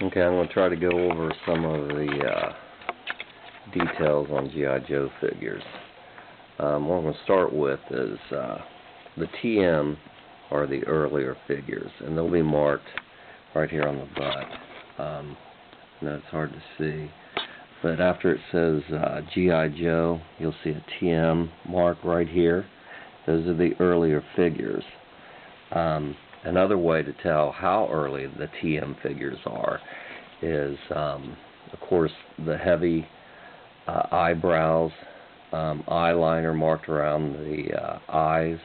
Okay, I'm going to try to go over some of the details on G.I. Joe figures. What I'm going to start with is the TM are the earlier figures, and they'll be marked right here on the butt. Now it's hard to see, but after it says G.I. Joe, you'll see a TM mark right here. Those are the earlier figures. Another way to tell how early the TM figures are is, of course, the heavy eyebrows, eyeliner marked around the eyes.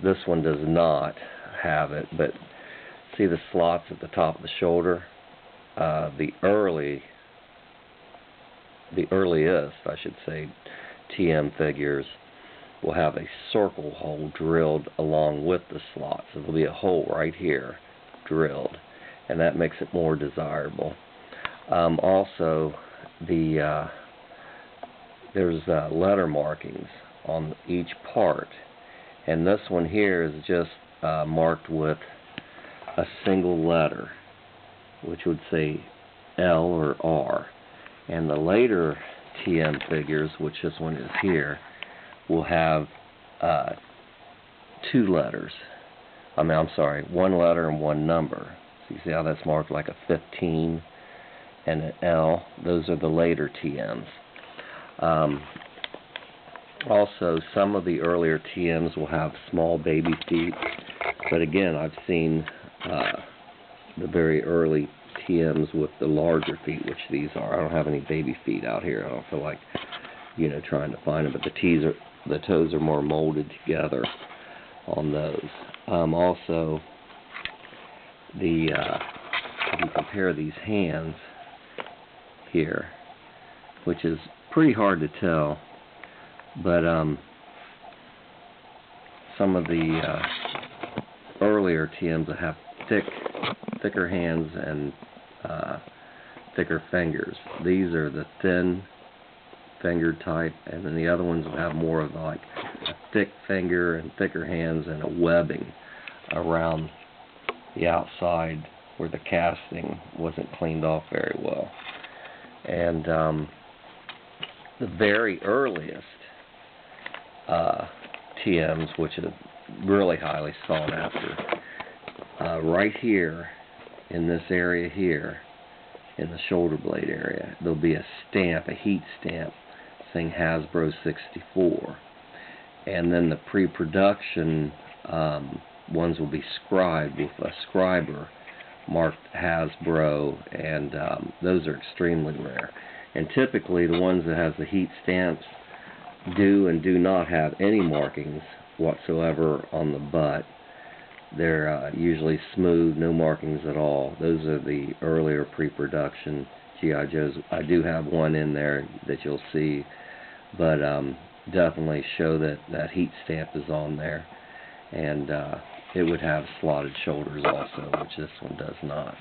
This one does not have it, but see the slots at the top of the shoulder? The earliest, I should say, TM figures will have a circle hole drilled along with the slots. So there'll be a hole right here drilled, and that makes it more desirable. Also, there's letter markings on each part, and this one here is just marked with a single letter, which would say L or R. And the later TM figures, which this one is here, will have two letters. I'm sorry, one letter and one number. So you see how that's marked like a 15 and an L? Those are the later TMs. Also, some of the earlier TMs will have small baby feet, but again, I've seen the very early TMs with the larger feet, which these are. I don't have any baby feet out here. I don't feel like, trying to find them, but the toes are more molded together on those. Also, if you compare these hands here, which is pretty hard to tell, but some of the earlier TMs that have thicker hands and thicker fingers. These are the thin finger type, and then the other ones will have more of like a thick finger and thicker hands and a webbing around the outside where the casting wasn't cleaned off very well. And the very earliest TMs, which is really highly sought after, right here in this area here, in the shoulder blade area, there'll be a stamp, a heat stamp, saying Hasbro 64. And then the pre-production ones will be scribed with a scriber marked Hasbro, and those are extremely rare. And typically the ones that have the heat stamps do and do not have any markings whatsoever on the butt. They're usually smooth, no markings at all. Those are the earlier pre-production G.I. Joes. I do have one in there that you'll see, but definitely show that heat stamp is on there. And it would have slotted shoulders also, which this one does not.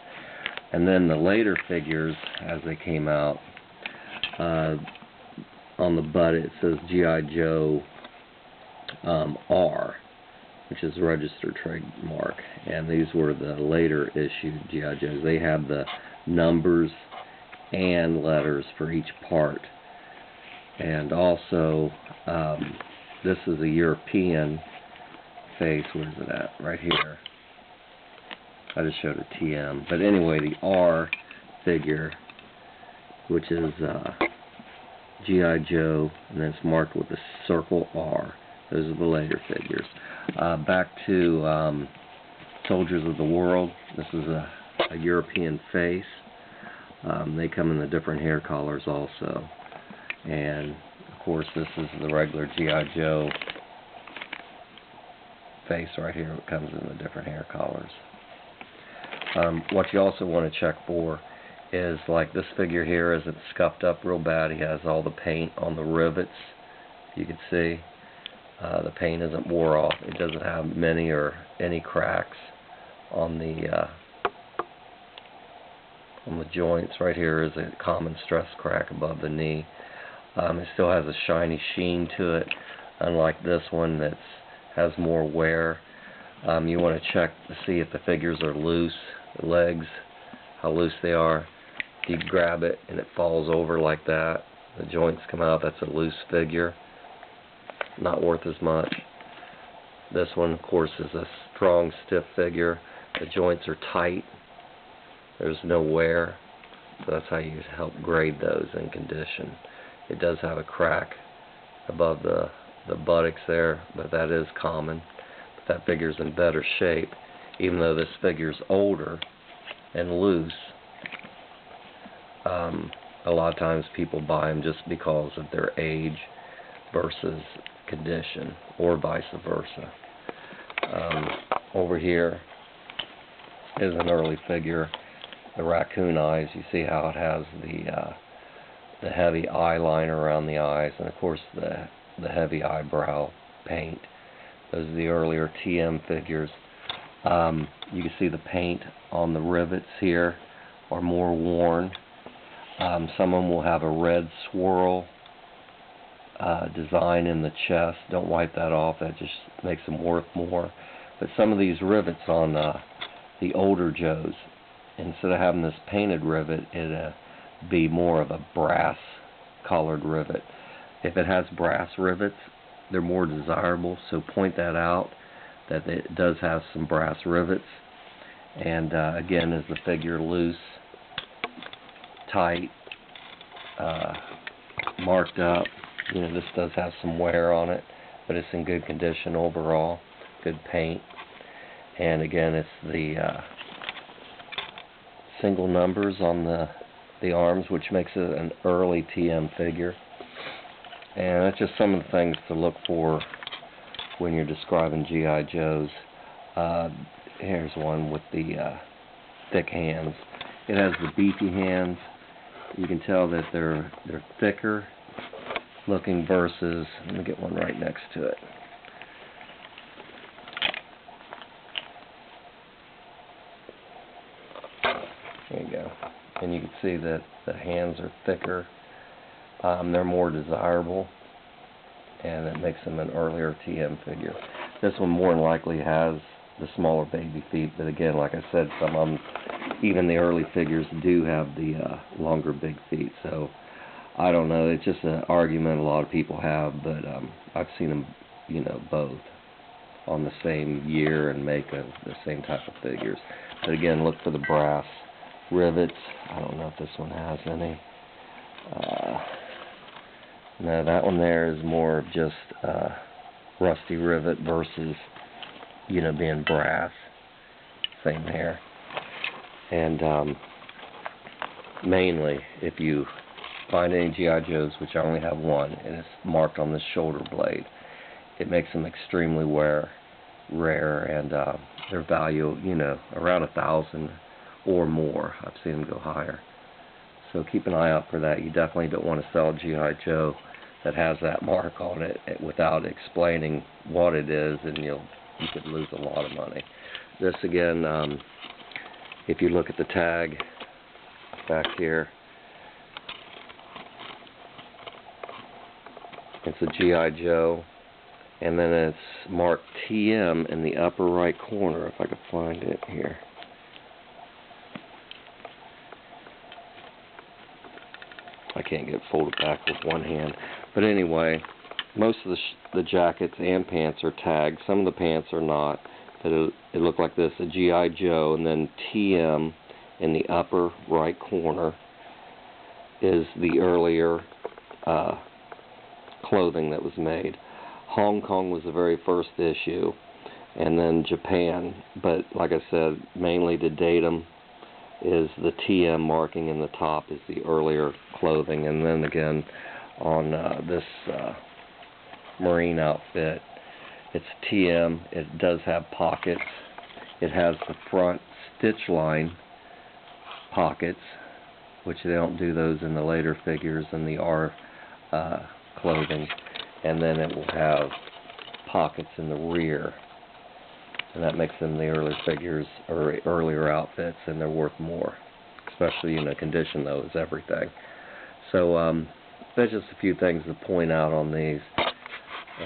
And then the later figures, as they came out, on the butt it says G.I. Joe R, which is a registered trademark, and these were the later issued G.I. Joes. They had the numbers and letters for each part. And also, this is a European face. Where is it at? Right here. I just showed a TM. But anyway, the R figure, which is G.I. Joe, and then it's marked with a circle R. Those are the later figures. Back to Soldiers of the World. This is a European face. They come in the different hair colors also. And, of course, this is the regular G.I. Joe face right here. It comes in the different hair colors. What you also want to check for is, like this figure here, isn't scuffed up real bad. He has all the paint on the rivets, you can see. The paint isn't wore off. It doesn't have many or any cracks on the joints. Right here is a common stress crack above the knee. It still has a shiny sheen to it, unlike this one that has more wear. You want to check to see if the figures are loose. The legs how loose they are. If you grab it and it falls over like that, the joints come out, that's a loose figure. Not worth as much. This one, of course, is a strong, stiff figure. The joints are tight. There's no wear. So that's how you help grade those in condition. It does have a crack above the buttocks there, but that is common. But that figure's in better shape, even though this figure's older and loose. A lot of times people buy them just because of their age versus condition, or vice versa. Over here is an early figure, the Raccoon Eyes. You see how it has the heavy eyeliner around the eyes, and of course the heavy eyebrow paint. Those are the earlier TM figures. You can see the paint on the rivets here are more worn. Some of them will have a red swirl design in the chest. Don't wipe that off, that just makes them worth more. But some of these rivets on the older Joes, instead of having this painted rivet, it'd be more of a brass colored rivet. If it has brass rivets, they're more desirable, so point that out, that it does have some brass rivets. And again, is the figure loose, tight, marked up? You know, this does have some wear on it, but it's in good condition overall, good paint. And again, it's the single numbers on the arms, which makes it an early TM figure. And that's just some of the things to look for when you're describing G.I. Joes. Here's one with the thick hands. It has the beefy hands. You can tell that they're thicker looking versus, let me get one right next to it. There you go. And you can see that the hands are thicker. They're more desirable, and it makes them an earlier TM figure. This one more than likely has the smaller baby feet, but again, like I said, some of them, even the early figures, do have the longer big feet. So I don't know. It's just an argument a lot of people have, but I've seen them, you know, both on the same year and make of the same type of figures. But again, look for the brass rivets. I don't know if this one has any. No, that one there is more of just rusty rivet versus, you know, being brass. Same here. And mainly, if you find any G.I. Joes, which I only have one, and it's marked on the shoulder blade, it makes them extremely rare, and their value, you know, around $1,000 or more. I've seen them go higher. So keep an eye out for that. You definitely don't want to sell a G.I. Joe that has that mark on it without explaining what it is, and you could lose a lot of money. This again, if you look at the tag back here, it's a G.I. Joe, and then it's marked TM in the upper right corner, if I could find it here. I can't get it folded back with one hand. But anyway, most of the jackets and pants are tagged. Some of the pants are not. But it looked like this, a G.I. Joe, and then TM in the upper right corner is the earlier clothing that was made. Hong Kong was the very first issue, and then Japan. But like I said, mainly to date them is the TM marking in the top is the earlier clothing. And then again on this Marine outfit, it's TM. It does have pockets. It has the front stitch line pockets, which they don't do those in the later figures in the R clothing. And then it will have pockets in the rear, and that makes them the earlier figures or earlier outfits, and they're worth more, especially in a condition, though, is everything. So there's just a few things to point out on these.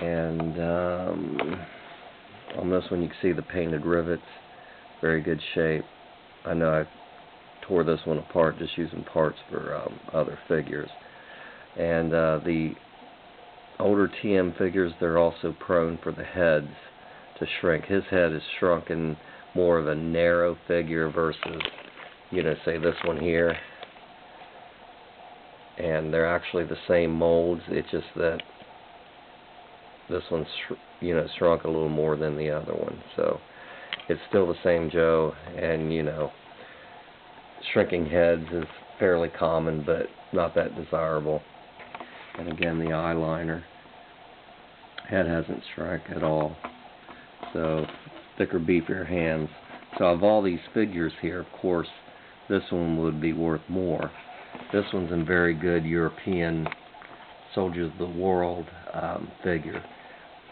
And on this one, you can see the painted rivets, very good shape. I know I've tore this one apart just using parts for other figures. And the older TM figures, they're also prone for the heads to shrink. His head is shrunken, more of a narrow figure versus, you know, say this one here. And they're actually the same molds. It's just that this one's, you know, shrunk a little more than the other one. So it's still the same Joe, and, you know, shrinking heads is fairly common, but not that desirable. And again, the eyeliner head hasn't shrunk at all. So thicker, beefier hands. So of all these figures here, of course, this one would be worth more. This one's in very good European Soldiers of the World figure.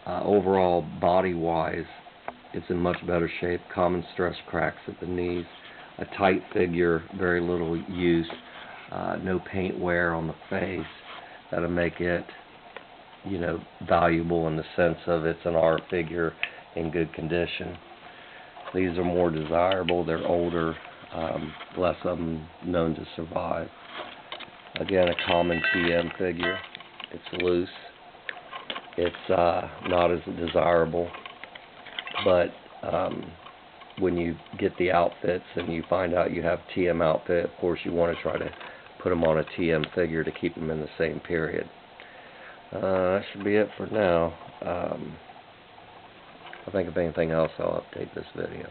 Overall, body-wise, it's in much better shape. Common stress cracks at the knees. A tight figure, very little use. No paint wear on the face. That'll make it, you know, valuable in the sense of it's an art figure in good condition. These are more desirable. They're older. Less of them known to survive. Again, a common TM figure. It's loose. It's not as desirable, but when you get the outfits and you find out you have TM outfit, of course you want to try to put them on a TM figure to keep them in the same period. That should be it for now. I think if anything else, I'll update this video.